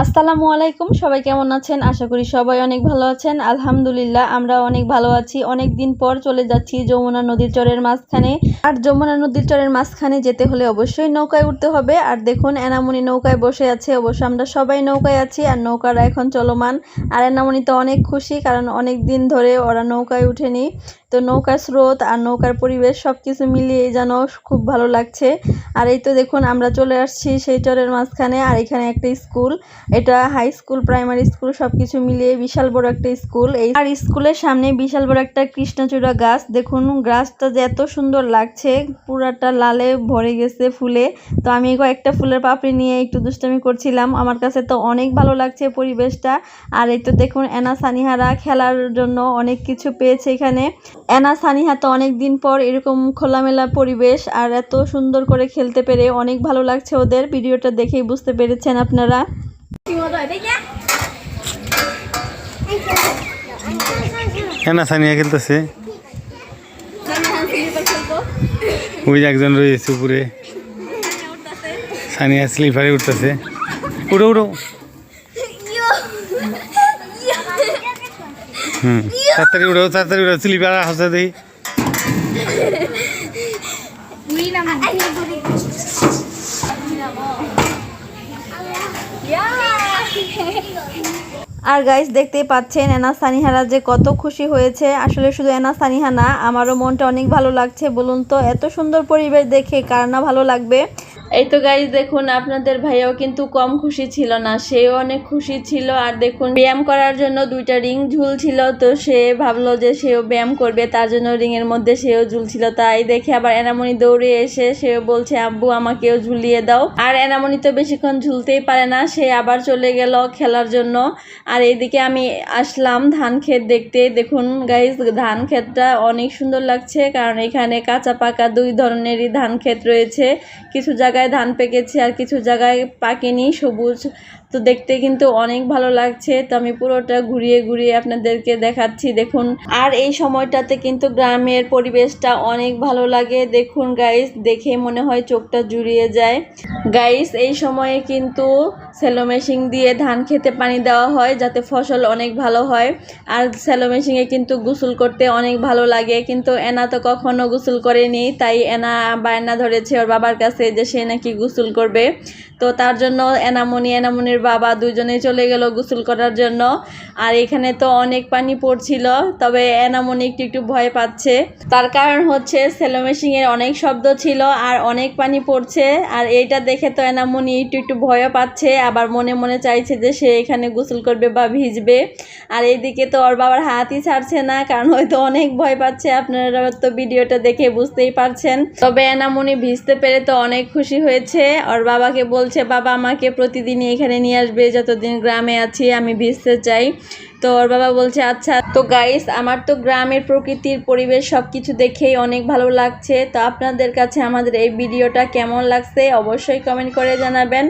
আসসালামু আলাইকুম, সবাই কেমন আছেন? আশা করি সবাই অনেক ভালো আছেন। আলহামদুলিল্লাহ আমরা অনেক ভালো আছি। অনেক দিন পর চলে যাচ্ছি যমুনা নদীর চরের মাঝখানে। আর যমুনা নদীর চরের মাঝখানে যেতে হলে অবশ্যই নৌকায় উঠতে হবে। আর দেখুন এনামুনি নৌকায় বসে আছে। অবশ্য আমরা সবাই নৌকায় আছি আর নৌকাটা এখন চলমান। আর এনামুনি তো অনেক খুশি, কারণ অনেক দিন ধরে ওরা নৌকায় উঠেনি। তো নৌকার স্রোত আর নৌকার পরিবেশ সবকিছু মিলিয়ে যেন খুব ভালো লাগছে। আর এই তো দেখুন আমরা চলে আসছি সেই চরের মাঝখানে। আর এখানে একটা স্কুল, এটা হাই স্কুল, প্রাইমারি স্কুল সবকিছু মিলিয়ে বিশাল বড় একটা স্কুল। এই আর স্কুলের সামনে বিশাল বড় একটা কৃষ্ণচূড়া গাছ। দেখুন গাছটা যে এত সুন্দর লাগছে, পুরাটা লালে ভরে গেছে ফুলে। তো আমি কয়েকটা ফুলের পাপড়ি নিয়ে একটু দুষ্টামি করছিলাম। আমার কাছে তো অনেক ভালো লাগছে পরিবেশটা। আর এই তো দেখুন এনা সানিহারা খেলার জন্য অনেক কিছু পেয়েছে এখানে। এনা সানিহা তো অনেক দিন পর এরকম খোলামেলা পরিবেশ আর এত সুন্দর করে খেলতে পেরে অনেক ভালো লাগছে ওদের। ভিডিওটা দেখেই বুঝতে পেরেছেন আপনারা। এনা সানিয়া খেলতেছে, ওই যে একজন রয়েছে উপরে। সানিয়া স্লিপারে উঠতেছে, উঠো উঠো। তাড়াতাড়ি উঠো, তাড়াতাড়ি উঠো, স্লিপার হাসা দেই। আর গাইস দেখতেই পাচ্ছেন এনা সানিহারা যে কত খুশি হয়েছে। আসলে শুধু এনা সানিহা না, আমারও মনটা অনেক ভালো লাগছে। বলুন তো এত সুন্দর পরিবেশ দেখে কার না ভালো লাগবে। এই তো গাইস দেখুন আপনাদের ভাইয়াও কিন্তু কম খুশি ছিল না, সেও অনেক খুশি ছিল। আর দেখুন ব্যায়াম করার জন্য দুইটা রিং ঝুলছিল, তো সে ভাবলো যে সেও ব্যায়াম করবে, তার জন্য রিং এর মধ্যে সেও ঝুলছিল। তাই দেখে আবার এনামনি দৌড়ে এসে সেও বলছে আব্বু আমাকেও ঝুলিয়ে দাও। আর এনামনি তো বেশিক্ষণ ঝুলতেই পারে না, সে আবার চলে গেল খেলার জন্য। আর এইদিকে আমি আসলাম ধান ক্ষেত দেখতে। দেখুন গাইস ধান ক্ষেতটা অনেক সুন্দর লাগছে, কারণ এখানে কাঁচা পাকা দুই ধরনেরই ধান ক্ষেত রয়েছে। কিছু জায়গায় ধান পেকেছে আর কিছু জায়গায় পাকেনি, সবুজ। তো দেখতে কিন্তু অনেক ভালো লাগছে। তো আমি পুরোটা ঘুরিয়ে ঘুরিয়ে আপনাদেরকে দেখাচ্ছি দেখুন। আর এই সময়টাতে কিন্তু গ্রামের পরিবেশটা অনেক ভালো লাগে। দেখুন গাইস দেখে মনে হয় চোখটা জুড়িয়ে যায়। গাইস এই সময়ে কিন্তু সেলো মেশিন দিয়ে ধান খেতে পানি দেওয়া হয় যাতে ফসল অনেক ভালো হয়। আর সেলো মেশিনে কিন্তু গোসল করতে অনেক ভালো লাগে, কিন্তু এনা তো কখনো গোসল করেনি। তাই এনা বায়না ধরেছে ওর বাবার কাছে যে সে নাকি গোসল করবে। তো তার জন্য এনামনির বাবা দুজনেই চলে গেল গোসল করার জন্য। আর এখানে তো অনেক পানি পড়ছিল, তবে এনামনি একটু একটু ভয় পাচ্ছে। তার কারণ হচ্ছে সেলো মেশিনের অনেক শব্দ ছিল আর অনেক পানি পড়ছে। আর এইটা দেখে তো এনামনি একটু একটু ভয়ও পাচ্ছে, আবার মনে মনে চাইছে যে সে এখানে গোসল করবে বা ভিজবে। আর এইদিকে তো ওর বাবার হাতই ছাড়ছে না, কারণ হয়তো অনেক ভয় পাচ্ছে। আপনারা তো ভিডিওটা দেখে বুঝতেই পারছেন। তবে এনামনি ভিজতে পেরে তো অনেক খুশি হয়েছে। ওর বাবাকে বলছে বাবা আমাকে প্রতিদিনই এখানে নিয়ে আসবে, যতদিন গ্রামে আছি আমি ভিজতে চাই। তো ওর বাবা বলছে আচ্ছা। তো গাইস আমার তো গ্রামের প্রকৃতির পরিবেশ সবকিছু দেখেই অনেক ভালো লাগছে। তো আপনাদের কাছে আমাদের এই ভিডিওটা কেমন লাগছে অবশ্যই কমেন্ট করে জানাবেন।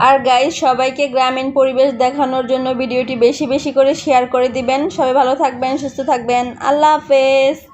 আর গাইস সবাইকে গ্রামীণ পরিবেশ দেখানোর জন্য ভিডিওটি বেশি বেশি করে শেয়ার করে দিবেন। সবাই ভালো থাকবেন, সুস্থ থাকবেন। আল্লাহ হাফেজ।